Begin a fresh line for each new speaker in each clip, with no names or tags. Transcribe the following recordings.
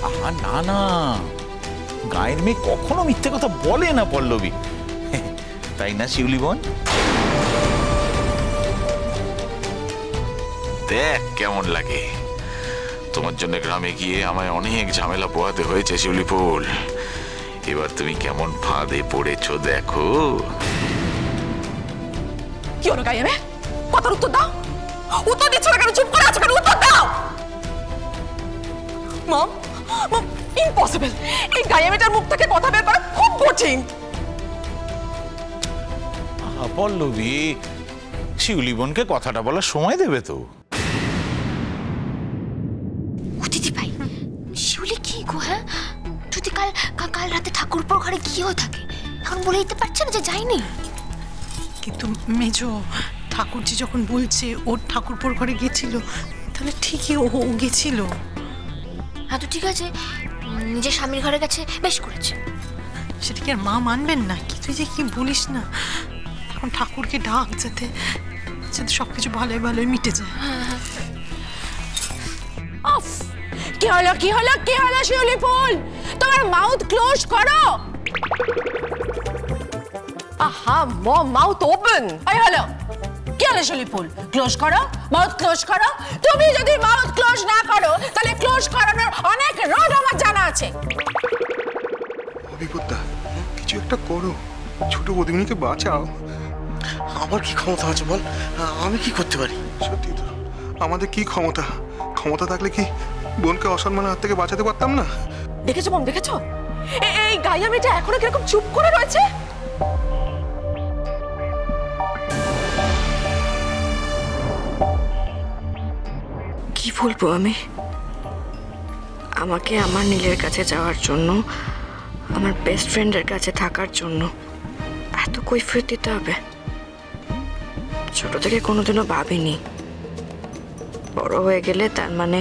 আহা না না, গায়ের মেয়ে কখনো মিথ্যে কথা বলে না পল্লবী, তাই না শিউলি বোন? দেখ কেমন লাগে, তোমার জন্য গ্রামে গিয়ে আমায় অনেক ঝামেলা পোহাতে হয়েছে শিউলি ফুল। এবার তুমি কেমন ফাঁদে পড়েছো দেখো।
কি হলো গায়ে মেয়ে? কথার উত্তর দাও। উত্তর দিচ্ছ না কেন? চুপ করে আছো কেন? উত্তর দাও। মম, মম, ইম্পসিবল। এই গায়ে মেয়েটার মুখ থেকে কথা বের করা খুব কঠিন।
পল্লবী, শিউলি বোনকে কথাটা বলার সময় দেবে তো।
দিদি ভাই, শিউলি কি গো? হ্যাঁ, যদি কাল রাতে ঠাকুরপোর ঘরে গিয়েও থাকে, এখন বলে দিতে পারছে না যে যাইনি।
কিন্তু মেজো, ঠাকুরজি যখন বলছে ওর ঠাকুরপোর ঘরে গেছিল, তাহলে ঠিকই ও গেছিল।
হ্যাঁ তো ঠিক আছে, নিজের স্বামীর ঘরে গেছে, বেশ করেছে।
সেটা কি আর মা মানবেন না? কি তুই যে কি বলিস না, এখন ঠাকুরকে ডাক যাতে সবকিছু ভালোই ভালোই মিটে যায়।
অফ! কি হলো কি হলো কি হলো শিউলি ফুল? তোমার মাউথ ক্লোজ করো। আহা, মাউথ ওপেন। এই হলো কি হলো শিউলি ফুল? ক্লোজ করো, মাউথ ক্লোজ করো। তুমি যদি মাউথ ক্লোজ না করো, তাহলে ক্লোজ করানোর অনেক রোড আমার জানা আছে।
অভিজ্ঞতা, কিছু একটা করো, ছোট বৌদিমণিকে বাঁচাও।
আমার কি ক্ষমতা আছে বল? আমি কি করতে পারি?
সত্যি তো, আমাদের কি ক্ষমতা? ক্ষমতা থাকলে কি বোনকে অসম্মানের হাত থেকে বাঁচাতে পারতাম না?
দেখেছো মম, দেখেছো এই গাইয়া মেয়েটা এখনো কিরকম চুপ করে রয়েছে।
কি বলবো আমি? আমাকে আমার নীলের কাছে যাওয়ার জন্য, আমার বেস্ট ফ্রেন্ডের কাছে থাকার জন্য এত কৈফিয়ত দিতে হবে? ছোট থেকে কোনোদিনও ভাবিনি। বড় হয়ে গেলে তার মানে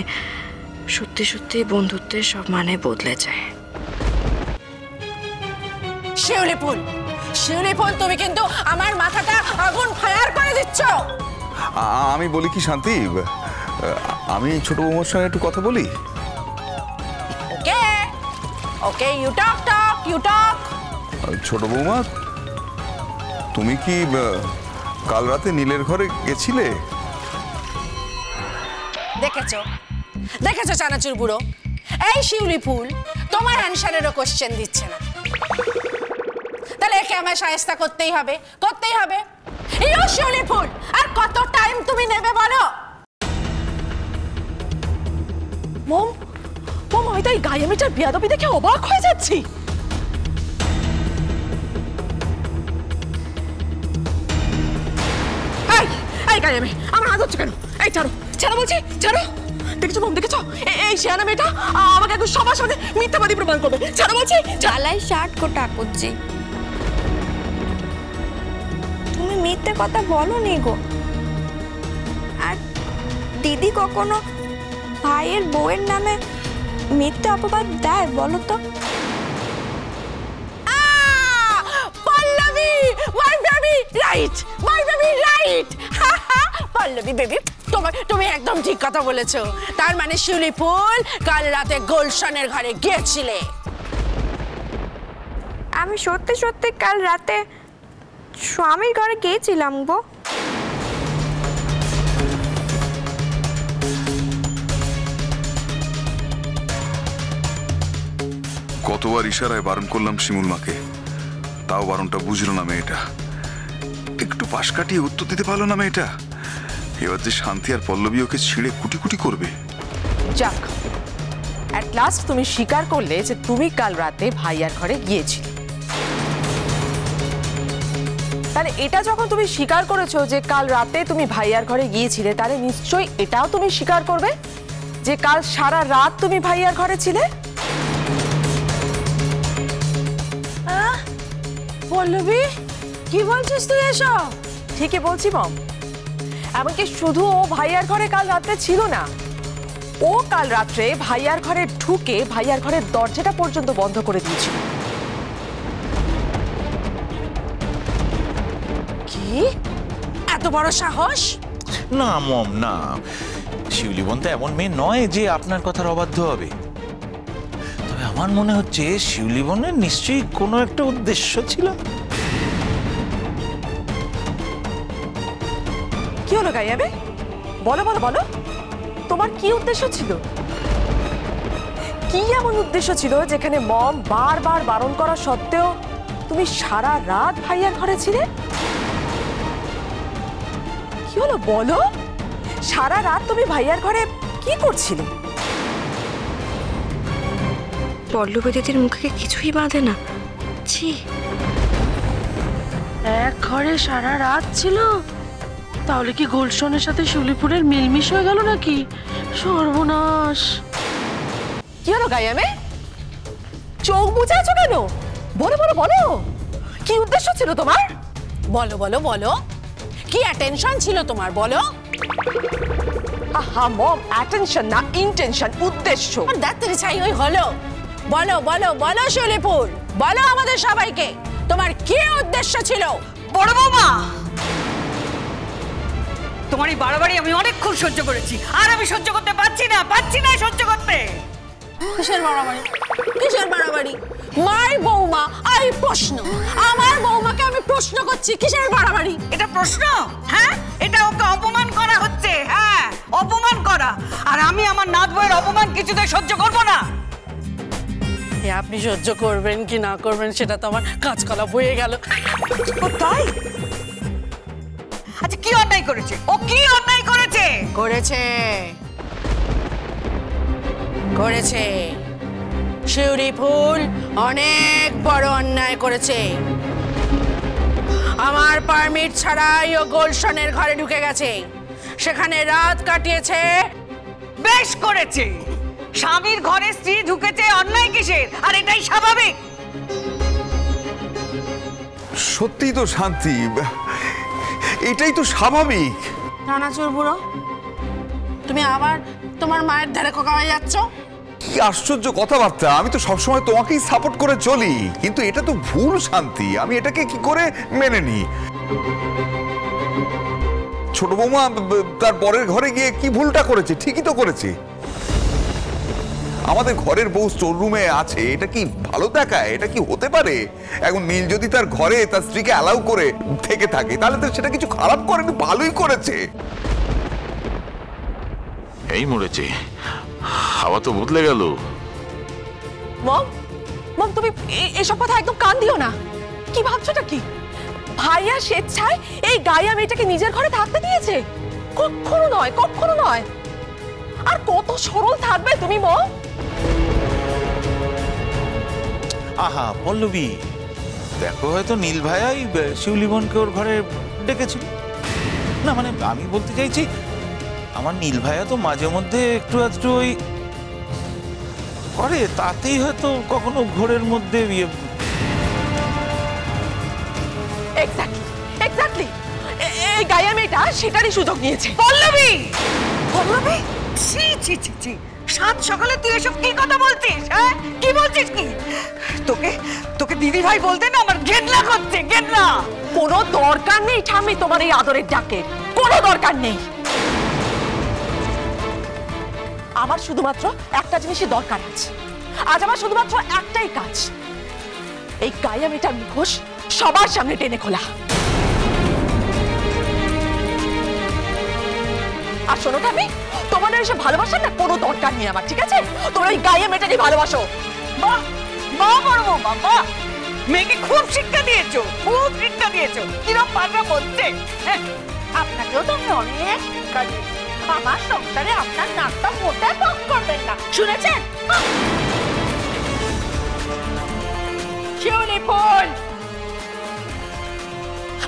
সত্যি সত্যি বন্ধুত্বের সব মানে বদলে যায়।
শিউলি ফুল, শিউলি ফুল, তুমি কিন্তু আমার মাথাটা আগুন ফায়ার করে দিচ্ছ।
আমি বলি কি শান্তি, আমি ছোট বৌমার সঙ্গে একটু কথা বলি।
Okay okay, you talk talk, you talk.
ছোট বৌমা, তুমি কি কাল রাতে নীলের ঘরে গেছিলে?
দেখেছো দেখেছো চানাচুর বুড়ো, এই শিউলি ফুল তোমার অ্যানসারেরও কোশ্চেন দিচ্ছে না। তাহলে একে আমায় শায়েস্তা করতেই হবে, করতেই হবে। ইউ শিউলি ফুল, আর কত টাইম তুমি নেবে বলো? মম, মম, আমি তো এই গায়ে মেয়েটার বিয়াদবি দেখে অবাক হয়ে যাচ্ছি। এই গায়ে মেয়ে, আমার হাত হচ্ছে কেন? এই ছাড়ো, ছাড়ো বলছি, ছাড়ো। দেখেছো মম, দেখেছো এই শিয়ানা মেয়েটা আমাকে এখন সবার সামনে মিথ্যাবাদী প্রমাণ করবে। ছাড়ো বলছি।
চালাই শার্ট কোটা করছি। তুমি মিথ্যে কথা বলো নি গো। আর দিদি কখনো ভাইয়ের বউয়ের নামে মিথ্যে অপবাদ দেয় বলো তো?
Pallavi, my baby right, my baby right. Pallavi baby, তুমি একদম ঠিক কথা বলেছো। তার মানে শিউলি ফুল কাল রাতে গুলশনের ঘরে গিয়েছিলে।
আমি সত্যি সত্যি কাল রাতে স্বামীর ঘরে গিয়েছিলাম গো।
কতবার ইশারায় বারণ করলাম শিমুল মাকে, তাও বারণটা বুঝলো না মেয়েটা। একটু পাশ কাটিয়ে উত্তর দিতে পারলো না মেয়েটা। এবার যে শান্তি আর পল্লবী ওকে ছিঁড়ে কুটি কুটি করবে।
যাক, অ্যাট লাস্ট তুমি স্বীকার করলে যে তুমি কাল রাতে ভাইয়ার ঘরে গিয়েছিলে। তাহলে এটা যখন তুমি স্বীকার করেছো যে কাল রাতে তুমি ভাইয়ার ঘরে গিয়েছিলে, তাহলে নিশ্চয়ই এটাও তুমি স্বীকার করবে যে কাল সারা রাত তুমি ভাইয়ার ঘরে ছিলে। পল্লবী, কি বলছিস তুই এসব? ঠিকই বলছি মম। এমনকি শুধু ও ভাইয়ার ঘরে কাল রাত্রে ছিল না, ও কাল রাত্রে ভাইয়ার ঘরে ঢুকে ভাইয়ার ঘরের দরজাটা পর্যন্ত বন্ধ করে দিয়েছিল। কি এত বড় সাহস?
না মম, না, শিউলি বোন তো এমন মেয়ে নয় যে আপনার কথার অবাধ্য হবে।
আমার মনে হচ্ছে শিউলি বোনের নিশ্চয়ই কোনো একটা উদ্দেশ্য ছিল।
কি হলো গাইয়াবে? বলো বলো বলো, তোমার কি উদ্দেশ্য ছিল? কি এমন উদ্দেশ্য ছিল যেখানে মম বারবার বারণ করা সত্ত্বেও তুমি সারা রাত ভাইয়ার ঘরে ছিলে? কি হলো বলো, সারা রাত তুমি ভাইয়ার ঘরে কি করছিলে?
পল্লবী দিদির মুখে কিছুই বাঁধে না। ছি,
এক ঘরে সারা রাত ছিল? তাহলে কি গোলশনের সাথে শিউলিপুরের মিলমিশ হয়ে গেল নাকি? সর্বনাশ!
কি হলো গাইয়ামে, চোখ বুঝে আছো কেন? বলো বলো বলো, কি উদ্দেশ্য ছিল তোমার?
বলো বলো বলো, কি অ্যাটেনশন ছিল তোমার বলো?
আহা মম, অ্যাটেনশন না ইন্টেনশন, উদ্দেশ্য।
ডাক্তারি চাই ওই হলো। বলো বলো বলো শিউলিপুর, বলো আমাদের সবাইকে তোমার কি উদ্দেশ্য ছিল?
বড় বৌমা, তোমার এই বাড়াবাড়ি আমি অনেকক্ষণ সহ্য করেছি, আর আমি সহ্য করতে পারছি না সহ্য করতে।
কিসের বাড়াবাড়ি? কিসের বাড়াবাড়ি? মাই বৌমা, আই প্রশ্ন। আমার বৌমাকে আমি প্রশ্ন করছি, কিসের বাড়াবাড়ি?
এটা প্রশ্ন? হ্যাঁ, এটা ওকে অপমান করা হচ্ছে। হ্যাঁ, অপমান করা। আর আমি আমার নাত বউয়ের অপমান কিছুতে সহ্য করব না।
আপনি সহ্য করবেন কি না করবেন সেটা তো আমার কাঁচকলা বয়ে গেল।
তাই? আচ্ছা, কি অন্যায় করেছে ও? কি অন্যায় করেছে?
করেছে করেছে শিউলিফুল অনেক বড় অন্যায় করেছে। আমার পারমিট ছাড়াই ও গোলশনের ঘরে ঢুকে গেছে, সেখানে রাত কাটিয়েছে।
বেশ করেছে। স্বামীর ঘরে স্ত্রী ঢুকেছে, অন্যায় কিসের? আর এটাই স্বাভাবিক।
সত্যিই তো শান্তি, এটাই তো স্বাভাবিক।
রানাচুর বুড়ো, তুমি আবার তোমার মায়ের ধারে কোকা হয়ে যাচ্ছ?
কি আশ্চর্য কথাবার্তা! আমি তো সবসময় তোমাকেই সাপোর্ট করে চলি, কিন্তু এটা তো ভুল শান্তি। আমি এটাকে কি করে মেনে নিই? ছোট বৌমা তার পরের ঘরে গিয়ে কি ভুলটা করেছে? ঠিকই তো করেছে। আমাদের ঘরের বউ স্টোর রুমে আছে, এটা কি ভালো দেখায়? এটা কি হতে পারে? এখন নীল যদি তার ঘরে তার স্ত্রীকে অ্যালাউ করে থেকে থাকে, তাহলে তো সেটা কিছু খারাপ করেনি, ভালোই করেছে।
এই মরেছে, হাওয়া তো বদলে গেল।
মম, মম তুমি এসব কথা একদম কান দিও না। কি ভাবছোটা কি? ভাইয়া স্বেচ্ছায় এই গায়া মেয়েটাকে নিজের ঘরে থাকতে দিয়েছে? কখনো নয়, কখনো নয়। আর কত সরল থাকবে তুমি মম?
আহা পল্লবী, দেখো হয়তো নীল ভাইয়াই শিউলি বোনকে ওর ঘরে ডেকেছিল। না মানে আমি বলতে চাইছি, আমার নীল ভাইয়া তো মাঝে মধ্যে একটু আধটু ওই করে, তাতেই হয়তো কখনো ঘরের মধ্যে
এক্স্যাক্টলি এক্স্যাক্টলি এই গায়া মেয়েটা সেটারই সুযোগ নিয়েছে।
পল্লবী, পল্লবী, ছি ছি ছি ছি, সাত সকালে তুই এসব কি কথা বলছিস? হ্যাঁ, কি বলছিস কি? তোকে তোকে দিদি ভাই বলতে না আমার ঘেন্না করছে, ঘেন্না।
কোনো দরকার নেই ঠাম্মি তোমার এই আদরের ডাকের, কোনো দরকার নেই। আমার শুধুমাত্র একটা জিনিসই দরকার আছে। আজ আমার শুধুমাত্র একটাই কাজ, এই গায়া মেয়েটার মুখোশ সবার সামনে টেনে খোলা। আর শোনো ঠাম্মি, তোমাদের এসব ভালোবাসার না কোনো দরকার নেই আমার, ঠিক আছে? তোমরা ওই গায়া মেয়েটারই ভালোবাসো।
বাহ বাহ, বড় বৌমা, বাহ! মেয়েকে খুব শিক্ষা দিয়েছো, খুব শিক্ষা দিয়েছো। কিরম পাঠা বলছে।
আপনাকেও তো আমি অনেক শিক্ষা দিই। আমার সংসারে আপনার নাকটা মোটা কম করবেন না, শুনেছেন? শিউলিফুল,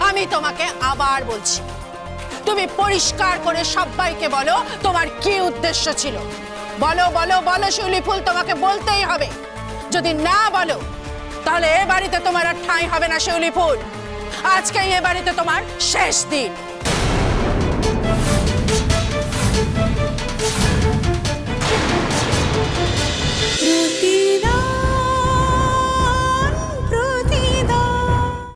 আমি তোমাকে আবার বলছি, তুমি পরিষ্কার করে সবাইকে বলো তোমার কি উদ্দেশ্য ছিল। বলো বলো বলো শিউলিফুল, তোমাকে বলতেই হবে। যদি না বলো তাহলে এ বাড়িতে তোমার আর ঠাঁই হবে না শিউলিফুল। আজকে এ বাড়িতে তোমার শেষ দিন।